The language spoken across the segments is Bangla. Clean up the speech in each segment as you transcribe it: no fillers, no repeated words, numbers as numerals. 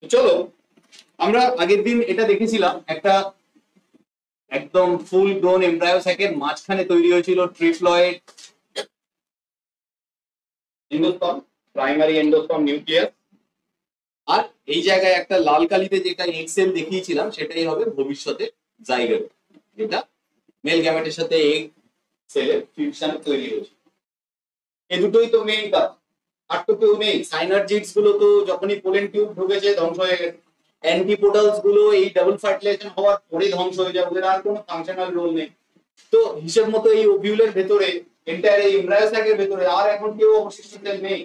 চলো আমরা আগের দিন এটা দেখেছিলাম, একটা একদম ফুল গ্রোন এমব্রায়ো স্যাকের মাঝখানে তৈরি হয়েছিল triploid endosperm, primary endosperm nucleus. আর এই জায়গায় একটা লাল কালিতে যেটা এক্সেল দেখিয়েছিলাম সেটাই হবে ভবিষ্যতে জাইগোট, যেটা মেল গ্যামেটের সাথে এগ সেলের ফিউশন তৈরি হয়েছে। এই দুটোই তো মেইন কাজ, আর তো কেউ নেই। সাইনার্জিডস গুলো তো যখনই পোলেন টিউব ঢুকেছে ধ্বংস হয়ে গেছে, অ্যান্টিপোডালস গুলো এই ডাবল ফার্টিলাইজেশন হওয়ার পরে ধ্বংস হয়ে যাবে, ওদের আর কোনো ফাংশনাল রোল নেই। তো হিসেব মতো এই ওভিউলের ভেতরে, এন্টায়ার এই এমব্রায়ো স্যাকের ভেতরে আর এখন কেউ অবশিষ্ট সেল নেই।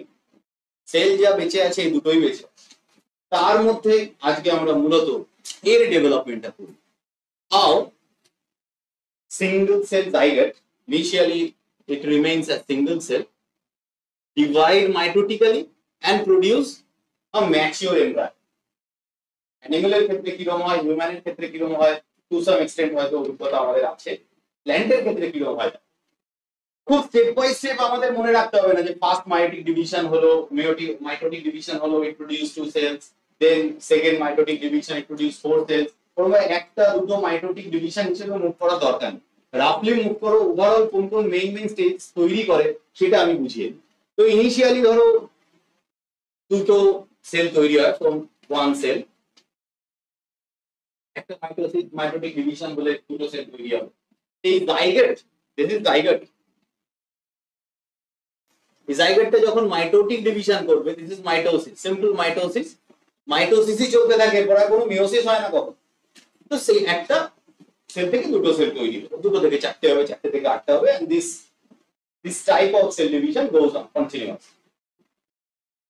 সেল যা বেঁচে আছে এই দুটোই বেঁচে আছে। তার মধ্যে আজকে আমরা মূলত এর ডেভেলপমেন্টটা করি। How single cell zygote, initially it remains a single cell, divide mitotically and produce a mature embryo. অ্যানিমেলের ক্ষেত্রে কিরকম হয়, হিউম্যানের ক্ষেত্রে কিরকম হয়, টু সাম এক্সটেন্ট হয়তো অভিজ্ঞতা আমাদের আছে। প্ল্যান্টের ক্ষেত্রে কিরকম হয় খুব স্টেপ বাই স্টেপ আমাদের মনে রাখতে হবে না যে ফার্স্ট মাইটোটিক ডিভিশন হলো, মাইটোটিক ডিভিশন হলো, it produce two cells, then second mitotic division it produce four cells. তোমরা একটা দুটো মাইটোটিক ডিভিশন হিসেবে মুভ করার দরকার নেই, রাফলি মুভ করো। ওভারঅল কোন কোন মেইন স্টেজ তৈরি করে সেটা আমি বুঝিয়ে দিই। তো ইনিশিয়ালি ধরো দুটো সেল তৈরি হয় ফ্রম ওয়ান সেল, একটা মাইটোটিক ডিভিশন বলে দুটো সেল তৈরি হবে। এই জাইগোট, দিস ইজ জাইগোট। জাইগোটটা যখন মাইটোটিক ডিভিশন করবে, this is mitosis, simple mitosis. মাইটোসিসই চলতে থাকে, পরে কোনো মিওসিস হয় না কখন। তো সেই একটা সেল থেকে দুটো সেল তৈরি হবে, দুটো থেকে চারটে হবে, চারটে থেকে আটটা হবে, and this type of cell division goes on continuous.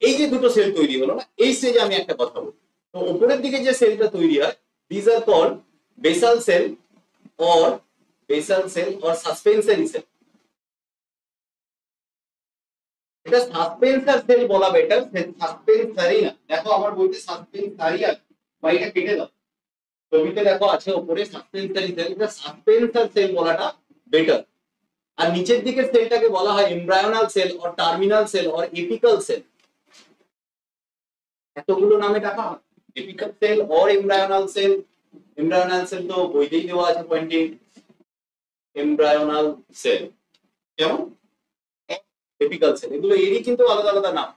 এই যে দুটো সেল তৈরি হলো না, এই স্টেজে আমি একটা কথা বলি। তো উপরের দিকে যে সেলটা তৈরি হয়, this are called basal cell or suspensory cell. এটা সাসপেন্সার সেল বলা বেটার, সাসপেন্সারি না। দেখো আমার বইতে সাসপেন্সারি আছে, বা এটা কেটে দাও, ছবিতে দেখো আছে উপরে সাসপেন্সারি সেল। এটা সাসপেন্সার সেল বলাটা বেটার। আর নিচের দিকের সেলটাকে বলা হয় embryonal cell or terminal cell or apical cell. এতগুলো নামে ডাকা হয়, apical cell or embryonal cell. Embryonal cell তো বইতেই দেওয়া আছে পয়েন্টিং, এমব্রায়োনাল সেল যেমন এপিক্যাল সেল, এগুলো এরই কিন্তু আলাদা আলাদা নাম।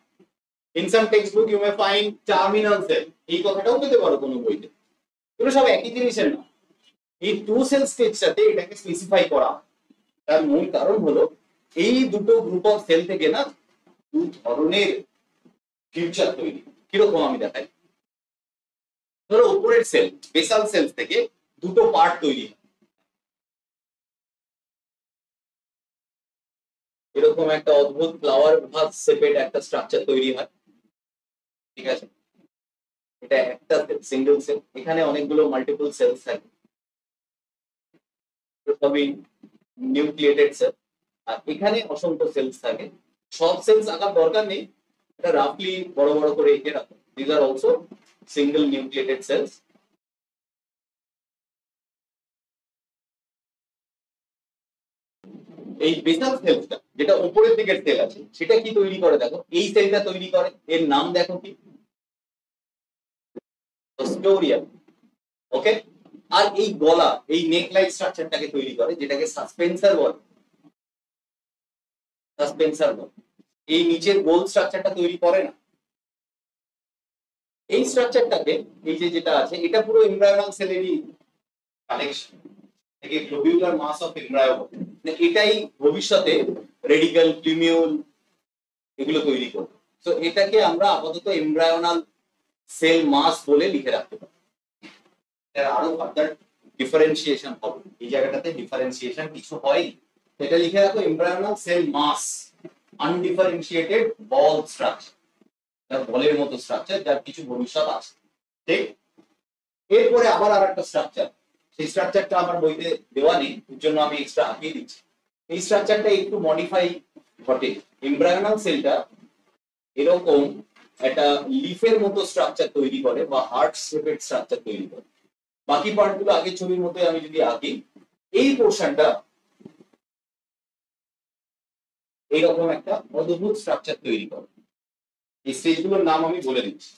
In some textbook you may find terminal cell, এই কথাটাও পেতে পারো কোনো বইতে। এগুলো সব একই জিনিসের না। এই টু সেল স্টেজটাতে এটাকে স্পেসিফাই করা, তার মূল কারণ হলো এই দুটো গ্রুপ অফ সেল থেকে না দু ধরনের ফিউচার তৈরি। কিরকম আমি দেখাই। ধরো উপরের সেল, বেসাল সেলস থেকে দুটো পার্ট তৈরি হয়, এরকম একটা অদ্ভুত ফ্লাওয়ার ভাস শেপের একটা স্ট্রাকচার তৈরি হয়, ঠিক আছে? এটা একটা সেল, সিঙ্গেল সেল। এখানে অনেকগুলো মাল্টিপল সেলস থাকে, সবই নিউক্লিয়েটেড সেল। আর এখানে অসংখ্য সেলস থাকে। সব সেলস আঁকার দরকার নেই, এটা রাফলি বড় বড় করে এঁকে রাখো। This are also single nucleated cells. এই বেসাল সেলসটা যেটা উপরের দিকের সেল আছে, সেটা কি তৈরি করে দেখো, এই সেলটা তৈরি করে, এর নাম দেখো কি, অস্টোরিয়াম। ওকে। আর এই গলা, এই নেক লাইক স্ট্রাকচারটাকে তৈরি করে, যেটাকে সাসপেন্সার বলে। সাসপেন্সার বলে। এই নিচের গোল স্ট্রাকচারটা তৈরি করে না, এই স্ট্রাকচারটাকে, এই যে যেটা আছে, এটা পুরো এমব্রায়োনাল সেলেরই কালেকশন, একে গ্লোবিউলার মাস অফ এমব্রায়ো। এটাই ভবিষ্যতে রেডিক্যাল, প্লুমিউল এগুলো তৈরি করবে। তো এটাকে আমরা আপাতত এমব্রায়োনাল সেল মাস বলে লিখে রাখতে পারি। এর আরো ফার্দার ডিফারেন্সিয়েশন হবে, এই জায়গাটাতে ডিফারেন্সিয়েশন কিছু হয়, এটা লিখে রাখো এমব্রায়োনাল সেল মাস, আনডিফারেন্সিয়েটেড বল স্ট্রাকচার, বলের মতো স্ট্রাকচার যার কিছু ভবিষ্যৎ আছে, ঠিক? এরপরে আবার আরেকটা স্ট্রাকচার, সেই স্ট্রাকচারটা আমার বইতে দেওয়া নেই, এর জন্য আমি এক্সট্রা আঁকিয়ে দিচ্ছি। এই স্ট্রাকচারটা একটু মডিফাই ঘটে। এমব্রায়োনাল সেলটা এরকম একটা লিফের মতো স্ট্রাকচার তৈরি করে, বা হার্ট শেপেড স্ট্রাকচার তৈরি করে। বাকি পার্টগুলো আগের ছবির মতো আমি যদি আঁকি, এই পোর্শনটা এইরকম একটা অদ্ভুত স্ট্রাকচার তৈরি করে। এই স্টেজগুলোর নাম আমি বলে দিচ্ছি।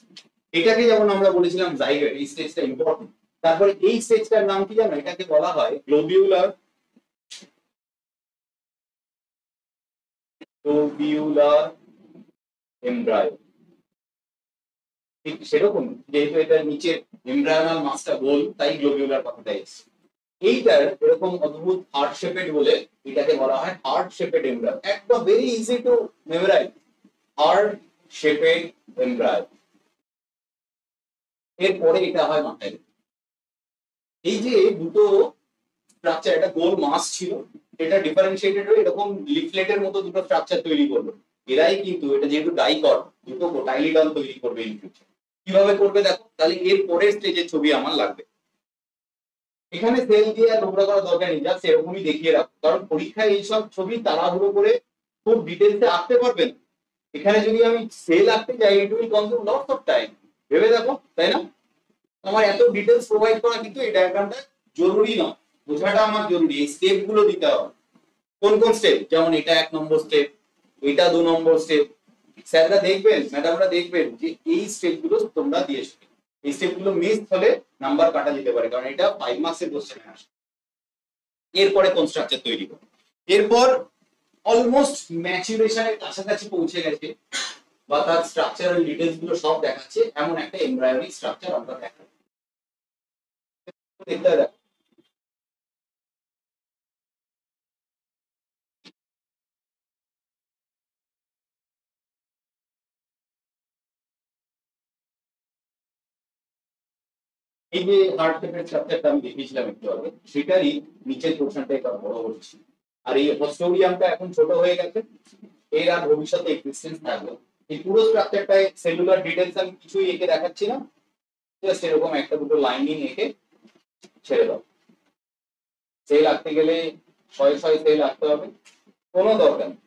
এটাকে যেমন আমরা বলেছিলাম জাইগোট, এই স্টেজটা ইম্পর্টেন্ট। তারপরে এই স্টেজটার নাম কি জানো? এটাকে বলা হয় গ্লোবিউলার এমব্রায়ো। ঠিক সেরকম, যেহেতু এটার নিচে এমব্রায়োনাল মাসটা গোল, তাই গ্লোবিউলার কথাটা এসেছে। এইটার এরকম অদ্ভুত হার্ট শেপেড বলে এটাকে বলা হয় হার্ট শেপেড এমব্রায়ো। একদম very easy to memorise, heart shaped embryo. এরপরে এটা হয় মাথায়। এই যে দুটো স্ট্রাকচার, একটা গোল মাস ছিল, এটা ডিফারেন্সিয়েটেড হয়ে এরকম লিফলেটের মতো দুটো স্ট্রাকচার তৈরি করলো। এরাই কিন্তু, এটা যেহেতু ডাইকট, দুটো কোটাইলিডন তৈরি করবে ইন ফিউচার। কিভাবে করবে দেখো, তাহলে এর পরের স্টেজের ছবি আমার লাগবে। এখানে সেল দিয়ে আর নোংরা করার দরকার নেই, জাস্ট এরকমই দেখিয়ে রাখো, কারণ পরীক্ষায় এইসব ছবি তাড়াহুড়ো করে খুব ডিটেলসে আঁকতে পারবেন। এখানে যদি আমি সেল আঁকতে যাই, it will consume lots of time. ভেবে দেখো, তাই না? আমার এত ডিটেলস প্রোভাইড করা কিন্তু এই ডায়াগ্রামটা জরুরি নয়, বোঝাটা আমার জরুরি। এই স্টেপ গুলো দিতে হবে। কোন কোন স্টেপ? যেমন এটা 1 নম্বর স্টেপ, এটা 2 নম্বর স্টেপ। স্যাররা দেখবেন, ম্যাডামরা দেখবেন যে এই স্টেপ গুলো তোমরা দিয়েছো। এই স্টেপ গুলো মিস হলে নাম্বার কাটা যেতে পারে, কারণ এটা 5 মার্কসের কোশ্চেনে আসে। এরপরে কোন স্ট্রাকচার তৈরি করো? এরপর অলমোস্ট ম্যাচুরেশনের কাছাকাছি পৌঁছে গেছে, বা তার স্ট্রাকচারাল ডিটেইলস গুলো সব দেখাচ্ছে, এমন একটা এমব্রায়োনিক স্ট্রাকচার আমরা দেখাবো। দেখতে দেখো, এই যে হার্ট শেপের স্ট্রাকচারটা আমি দেখিয়েছিলাম একটু আগে, সেটারই নিচের পোর্শনটা একটু বড় হচ্ছে। আর এই হস্টোরিয়ামটা এখন ছোট হয়ে গেছে, এর আর ভবিষ্যতে এক্সিস্টেন্স থাকবে। এই পুরো স্ট্রাকচারটায় সেলুলার ডিটেইলস আমি কিছুই এঁকে দেখাচ্ছি না, জাস্ট এরকম একটা দুটো লাইনিং এঁকে ছেড়ে দাও। সেল আঁকতে গেলে শয়ে শয়ে সেল আঁকতে হবে, কোনো দরকার নেই।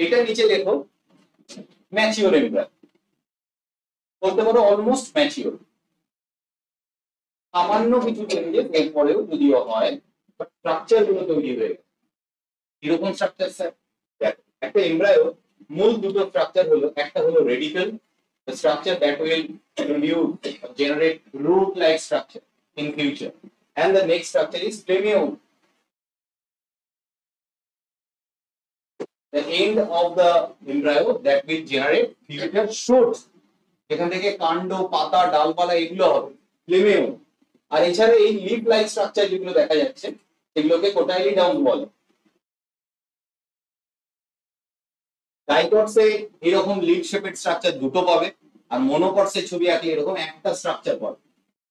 এটা নিচে লেখো ম্যাচিওর এমব্রায়ো, বলতে পারো অলমোস্ট ম্যাচিওর। সামান্য কিছু চেঞ্জেস এরপরেও যদিও হয়, বাট স্ট্রাকচার গুলো তৈরি হয়ে গেছে। কিরকম স্ট্রাকচার স্যার? একটা এমব্রায়ো মূল দুটো স্ট্রাকচার হলো, একটা হলো radical, the structure that will produce or generate root like structure in future, and the next structure is plemiole, the end of the embryo that will generate future shoots, যেখান থেকে কাণ্ড, পাতা, ডালপালা এগুলো হবে প্লেমিউল। আর এছাড়া এই লিফ লাইক স্ট্রাকচার যেগুলো দেখা যাচ্ছে, সেগুলোকে কোটাইলিডন বলে। ডাইকটসে এরকম লিফ শেপেড স্ট্রাকচার দুটো পাবে, আর মনোকটসের ছবি আঁকলে এরকম একটা স্ট্রাকচার পাবে।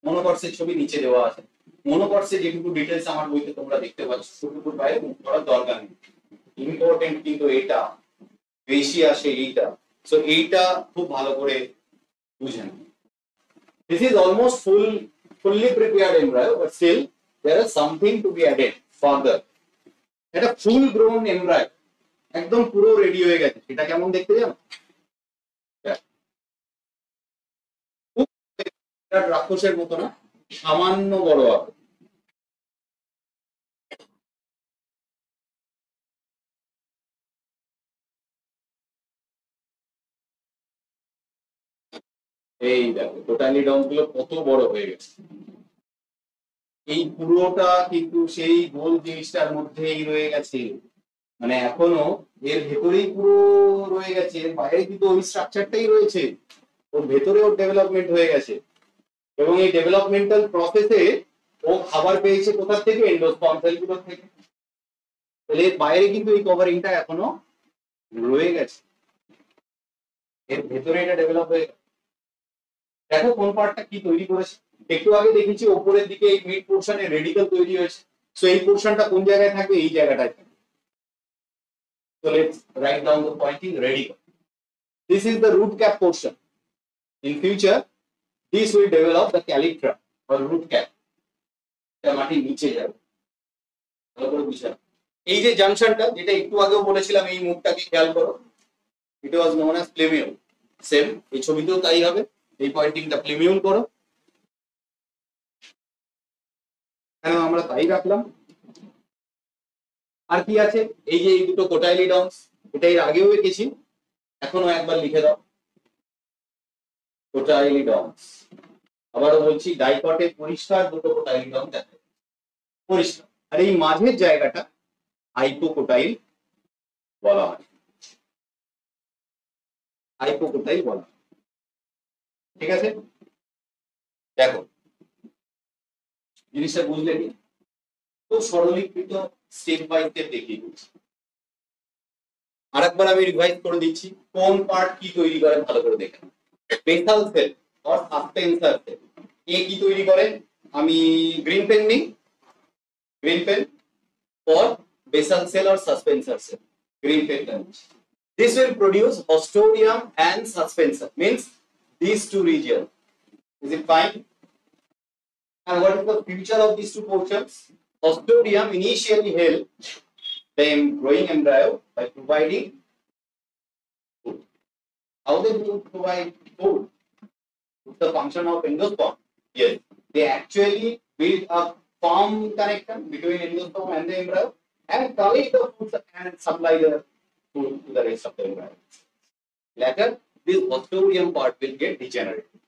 মনোকটসের ছবি নিচে দেওয়া আছে। মনোকটসে যেটুকু ডিটেলস আমার বইতে তোমরা দেখতে পাচ্ছ, সেটুকুর বাইরে মুখ করার দরকার নেই। ইম্পর্টেন্ট কিন্তু এটা বেশি আসে, এইটা। সো এইটা খুব ভালো করে বুঝেন। This is almost fully prepared embryo, but still there is something to be added further. এটা ফুল গ্রোন এমব্রায়ো, একদম পুরো রেডি হয়ে গেছে। এটা কেমন দেখতে জানো? রাক্ষসের মতো না, সামান্য বড় হবে। এই দেখো টোটালি ডম গুলো কত বড় হয়ে গেছে। এই পুরোটা কিন্তু সেই গোল জিনিসটার মধ্যেই রয়ে গেছে, মানে এখনো এর ভেতরেই পুরো রয়ে গেছে, এর বাইরে কিন্তু ওই স্ট্রাকচারটাই রয়েছে, ওর ভেতরে ওর ডেভেলপমেন্ট হয়ে গেছে। এবং এই ডেভেলপমেন্টাল প্রসেসে ও খাবার পেয়েছে কোথা থেকে? এন্ডোস্পার্ম সেলগুলো থেকে। তাহলে এর বাইরে কিন্তু এই কভারিংটা এখনো রয়ে গেছে, এর ভেতরে এটা ডেভেলপ হয়ে গেছে। দেখো কোন পার্টটা কি তৈরি করেছে। একটু আগে দেখেছি ওপরের দিকে এই মিড পোর্শনে রেডিকেল তৈরি হয়েছে, সো এই পোর্শনটা কোন জায়গায় থাকবে? এই জায়গাটায় থাকবে। So let's write down the pointing radical. This is the root cap portion. In future, this will develop the calyptra or root cap. এটা মাটির নিচে যাবে। ভালো করে বুঝলাম। এই যে জাংশনটা, যেটা একটু আগেও বলেছিলাম, এই মুখটাকে খেয়াল করো, it was known as plemiole. Same এই ছবিতেও তাই হবে। এই পয়েন্টিংটা প্লেমিউল করো, কেন আমরা তাই রাখলাম। আর কি আছে, এই যে এই দুটো কোটাইলিডনস, এটা এর আগেও এঁকেছি, এখনো একবার লিখে দাও, কোটাইলিডনস। আবারও বলছি, ডাইকটে পরিষ্কার দুটো কোটাইলিডন দেখা যায়, পরিষ্কার। আর এই মাঝের জায়গাটা হাইপোকোটাইল বলা হয়, হাইপোকোটাইল বলা হয়। ঠিক আছে, দেখো জিনিসটা বুঝলে কি, খুব সরলীকৃত স্টেপ বাই স্টেপ দেখিয়ে দিচ্ছি। আরেকবার আমি রিভাইজ করে দিচ্ছি, কোন পার্ট কি তৈরি করে ভালো করে দেখেন। Basal cell or suspensor cell, এ কি তৈরি করে, আমি গ্রিন পেন নিই, green pen, or basal cell or suspensor cell, green pen. This will produce ostomium and suspensor, means these two regions. Is it fine? And what is the future of these two portions? Ostomium initially help the growing embryo by providing food. How they do provide food? It's the function of endosperm. Yes, they actually build a firm connection between endosperm and the embryo and collect the food and supply the food to the rest of the embryo. Later, this ostomium part will get degenerated.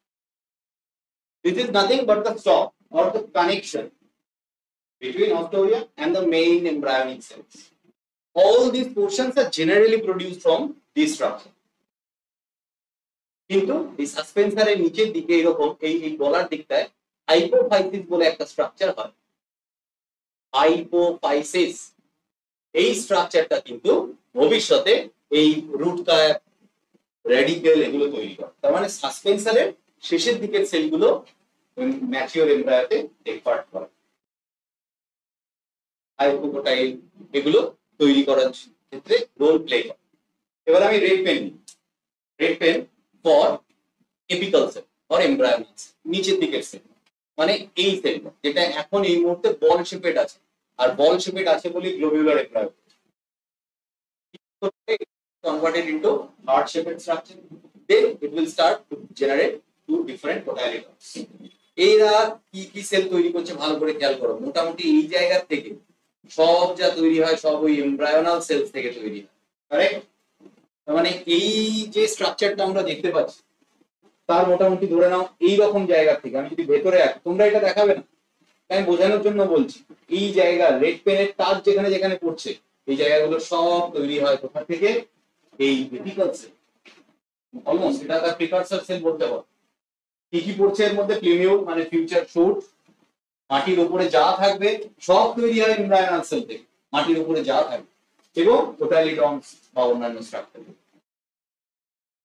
This is nothing but the stop or the connection between ostomium and the main embryonic cells. All these portions are generally produced from this structure. কিন্তু এই সাসপেন্সারের নিচের দিকে এরকম এই গলার দিকটায় হাইপোফাইসিস বলে একটা স্ট্রাকচার হয়, হাইপোফাইসিস। এই স্ট্রাকচারটা কিন্তু ভবিষ্যতে এই রুট ক্যাপ, রেডিকেল এগুলো তৈরি করে। তার মানে সাসপেন্সারের শেষের দিকের সেলগুলো ম্যাচিওর এমব্রায়োতে টেক পার্ট করে, হাইপোকোটাইল এগুলো তৈরি করার ক্ষেত্রে রোল প্লে করে। এবার আমি রেড পেন নিই, red pen for apical cell or embryonic cell, নিচের দিকের সেল, মানে এই সেলটা যেটা এখন এই মুহূর্তে বল শেপেড আছে, আর বল শেপেড আছে বলে globular embryo converted into heart shaped structure, then it will start to generate two different cotyledons. এরা কি কি সেল তৈরি করছে ভালো করে খেয়াল করো। মোটামুটি এই জায়গা থেকে সব যা তৈরি হয় সব ওই এমব্রায়োনাল সেলস থেকে তৈরি হয়, কারেক্ট? তার মানে এই যে স্ট্রাকচারটা আমরা দেখতে পাচ্ছি তার মোটামুটি ধরে নাও এই রকম জায়গা থেকে, আমি যদি ভেতরে আসি, তোমরা এটা দেখাবে না, আমি বোঝানোর জন্য বলছি, এই জায়গা রেড পেনের টাচ যেখানে যেখানে পড়ছে এই জায়গাগুলো সব তৈরি হয় কোথা থেকে, এই এপিক্যাল সেল। অলমোস্ট এটা তার প্রিকারসর সেল বলতে পারো। কি কি পড়ছে এর মধ্যে, প্লিমিউল মানে ফিউচার শুট, মাটির উপরে যা থাকবে সব তৈরি হয় এমব্রায়োনাল সেল থেকে, মাটির উপরে যা থাকবে, এবং কোটাইলিডনস বা অন্যান্য স্ট্রাকচার।